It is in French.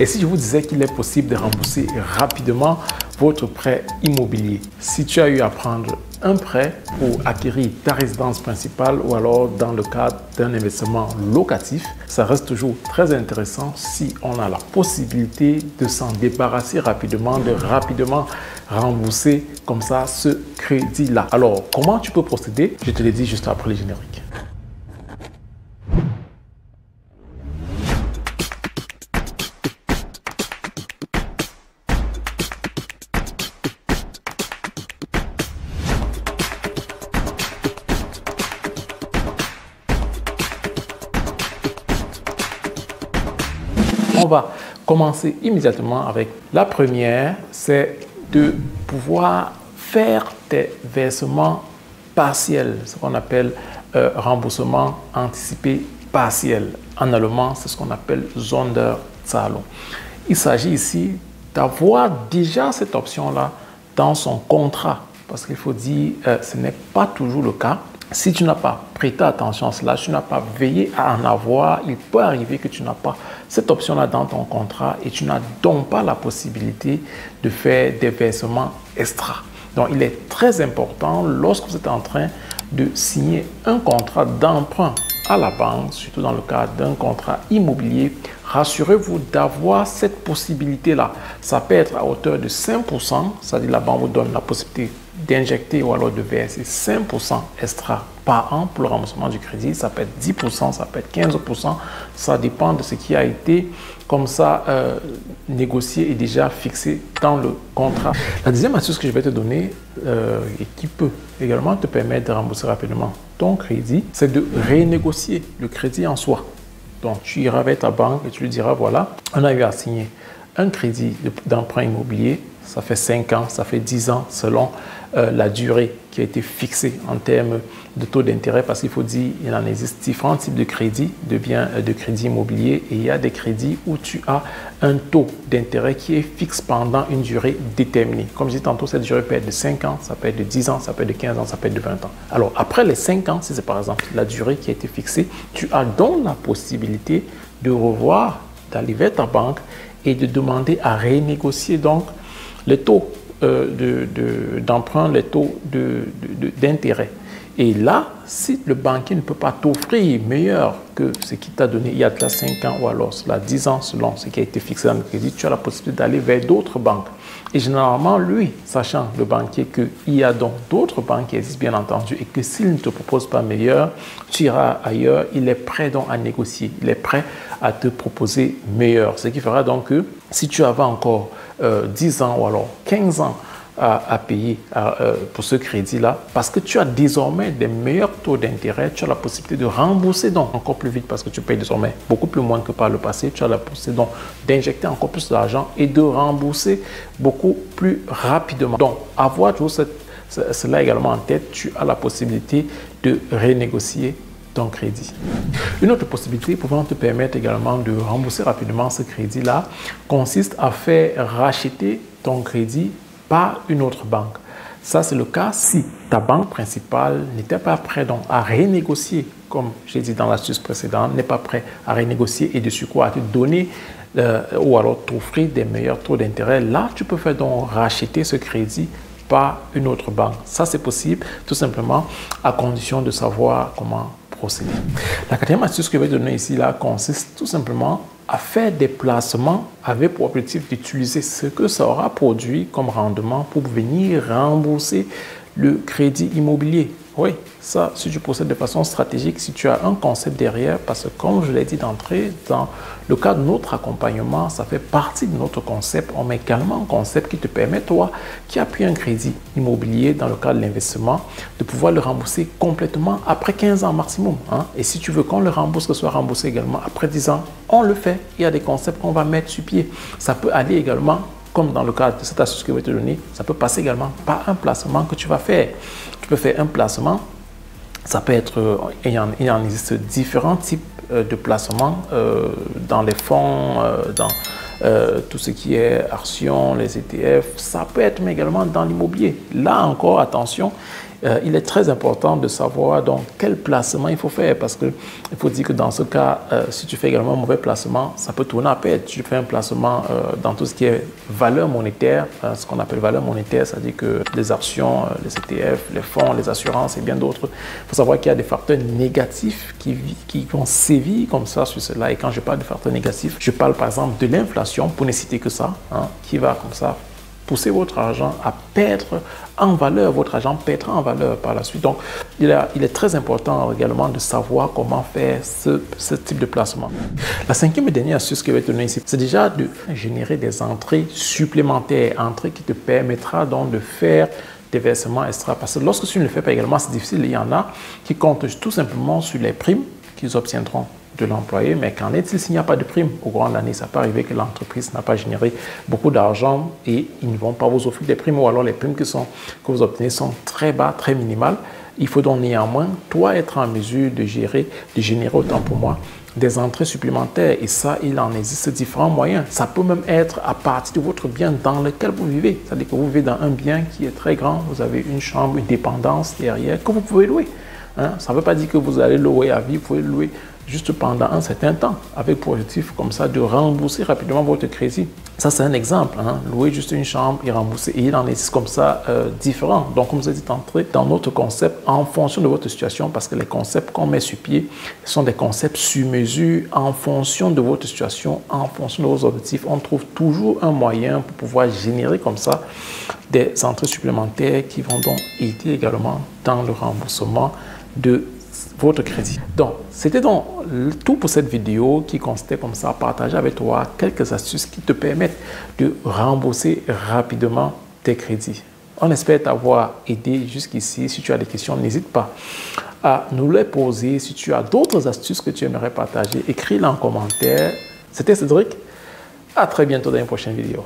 Et si je vous disais qu'il est possible de rembourser rapidement votre prêt immobilier, si tu as eu à prendre un prêt pour acquérir ta résidence principale ou alors dans le cadre d'un investissement locatif, ça reste toujours très intéressant si on a la possibilité de s'en débarrasser rapidement, de rapidement rembourser comme ça ce crédit-là. Alors, comment tu peux procéder? Je te le dis juste après le générique. On va commencer immédiatement avec la première, c'est de pouvoir faire des versements partiels, ce qu'on appelle remboursement anticipé partiel. En allemand, c'est ce qu'on appelle Sonderzahlung. Il s'agit ici d'avoir déjà cette option-là dans son contrat, parce qu'il faut dire ce n'est pas toujours le cas. Si tu n'as pas prêté attention à cela, tu n'as pas veillé à en avoir, il peut arriver que tu n'as pas cette option-là dans ton contrat et tu n'as donc pas la possibilité de faire des versements extra. Donc, il est très important lorsque vous êtes en train de signer un contrat d'emprunt à la banque, surtout dans le cadre d'un contrat immobilier, rassurez-vous d'avoir cette possibilité-là. Ça peut être à hauteur de 5%, c'est-à-dire la banque vous donne la possibilité d'injecter ou alors de verser 5% extra par an pour le remboursement du crédit. Ça peut être 10%, ça peut être 15%, ça dépend de ce qui a été comme ça négocié et déjà fixé dans le contrat. La deuxième astuce que je vais te donner et qui peut également te permettre de rembourser rapidement ton crédit, c'est de renégocier le crédit en soi. Donc, tu iras avec ta banque et tu lui diras, voilà, on a eu à signer un crédit d'emprunt immobilier, ça fait 5 ans, ça fait 10 ans selon la durée qui a été fixée en termes de taux d'intérêt, parce qu'il faut dire il en existe différents types de crédits, de biens de crédit immobilier, et il y a des crédits où tu as un taux d'intérêt qui est fixe pendant une durée déterminée. Comme je dis tantôt, cette durée peut être de 5 ans, ça peut être de 10 ans, ça peut être de 15 ans, ça peut être de 20 ans. Alors après les 5 ans, si c'est par exemple la durée qui a été fixée, tu as donc la possibilité de revoir, d'aller vers ta banque et de demander à renégocier donc les taux d'emprunt, les taux d'intérêt. Et là, si le banquier ne peut pas t'offrir meilleur que ce qu'il t'a donné il y a de là 5 ans ou alors cela 10 ans selon ce qui a été fixé dans le crédit, tu as la possibilité d'aller vers d'autres banques. Et généralement, lui, sachant le banquier qu'il y a donc d'autres banques qui existent bien entendu et que s'il ne te propose pas meilleur, tu iras ailleurs, il est prêt donc à négocier, il est prêt à te proposer meilleur. Ce qui fera donc que si tu avais encore 10 ans ou alors 15 ans à payer pour ce crédit-là, parce que tu as désormais des meilleurs taux d'intérêt, tu as la possibilité de rembourser donc encore plus vite parce que tu payes désormais beaucoup plus moins que par le passé, tu as la possibilité donc d'injecter encore plus d'argent et de rembourser beaucoup plus rapidement. Donc, avoir toujours cela également en tête, tu as la possibilité de renégocier ton crédit. Une autre possibilité pouvant te permettre également de rembourser rapidement ce crédit-là consiste à faire racheter ton crédit par une autre banque. Ça, c'est le cas si ta banque principale n'était pas prête donc à renégocier, comme j'ai dit dans l'astuce précédente, n'est pas prêt à renégocier et de surcroît à te donner ou alors t'offrir des meilleurs taux d'intérêt. Là, tu peux faire donc racheter ce crédit par une autre banque. Ça, c'est possible tout simplement à condition de savoir comment procéder. La quatrième astuce que je vais donner ici là consiste tout simplement à faire des placements avec pour objectif d'utiliser ce que ça aura produit comme rendement pour venir rembourser le crédit immobilier. Oui, ça, si tu procèdes de façon stratégique, si tu as un concept derrière, parce que comme je l'ai dit d'entrée, dans le cadre de notre accompagnement, ça fait partie de notre concept. On met également un concept qui te permet, toi, qui as pris un crédit immobilier dans le cadre de l'investissement, de pouvoir le rembourser complètement après 15 ans maximum. Et si tu veux qu'on le rembourse, que ce soit remboursé également après 10 ans, on le fait. Il y a des concepts qu'on va mettre sur pied. Ça peut aller également, comme dans le cadre de cette astuce que je vais te donner, ça peut passer également par un placement que tu vas faire. Tu peux faire un placement, ça peut être, il en existe différents types de placements dans les fonds, dans tout ce qui est actions, les ETF, ça peut être mais également dans l'immobilier. Là encore, attention, il est très important de savoir donc quel placement il faut faire, parce qu'il faut dire que dans ce cas, si tu fais également un mauvais placement, ça peut tourner à perte. Tu fais un placement dans tout ce qui est valeur monétaire, ce qu'on appelle valeur monétaire, c'est-à-dire que les actions, les ETF, les fonds, les assurances et bien d'autres. Il faut savoir qu'il y a des facteurs négatifs qui vont sévir comme ça sur cela. Et quand je parle de facteurs négatifs, je parle par exemple de l'inflation, pour ne citer que ça, qui va comme ça pousser votre argent à perdre en valeur. Votre argent perdra en valeur par la suite. Donc, il est très important également de savoir comment faire ce type de placement. La cinquième et dernière astuce que je vais te donner ici, c'est déjà de générer des entrées supplémentaires, entrées qui te permettra donc de faire des versements extra. Parce que lorsque tu ne le fais pas également, c'est difficile. Il y en a qui comptent tout simplement sur les primes qu'ils obtiendront de l'employé, mais qu'en est-il s'il n'y a pas de prime au courant de l'année? Ça peut arriver que l'entreprise n'a pas généré beaucoup d'argent et ils ne vont pas vous offrir des primes, ou alors les primes que vous obtenez sont très bas, très minimales. Il faut donc néanmoins, toi, être en mesure de générer autant pour moi des entrées supplémentaires, et ça, il en existe différents moyens. Ça peut même être à partir de votre bien dans lequel vous vivez. C'est-à-dire que vous vivez dans un bien qui est très grand, vous avez une chambre, une dépendance derrière que vous pouvez louer. Ça ne veut pas dire que vous allez louer à vie, vous pouvez louer juste pendant un certain temps, avec pour objectif comme ça de rembourser rapidement votre crédit. Ça, c'est un exemple. Louer juste une chambre et rembourser. Et il en existe comme ça différents. Donc, comme vous avez dit, entrez dans notre concept en fonction de votre situation, parce que les concepts qu'on met sur pied sont des concepts sur mesure en fonction de votre situation, en fonction de vos objectifs. On trouve toujours un moyen pour pouvoir générer comme ça des entrées supplémentaires qui vont donc aider également dans le remboursement de votre crédit. Donc, c'était donc tout pour cette vidéo qui consistait comme ça à partager avec toi quelques astuces qui te permettent de rembourser rapidement tes crédits. On espère t'avoir aidé jusqu'ici. Si tu as des questions, n'hésite pas à nous les poser. Si tu as d'autres astuces que tu aimerais partager, écris-les en commentaire. C'était Cédric. À très bientôt dans une prochaine vidéo.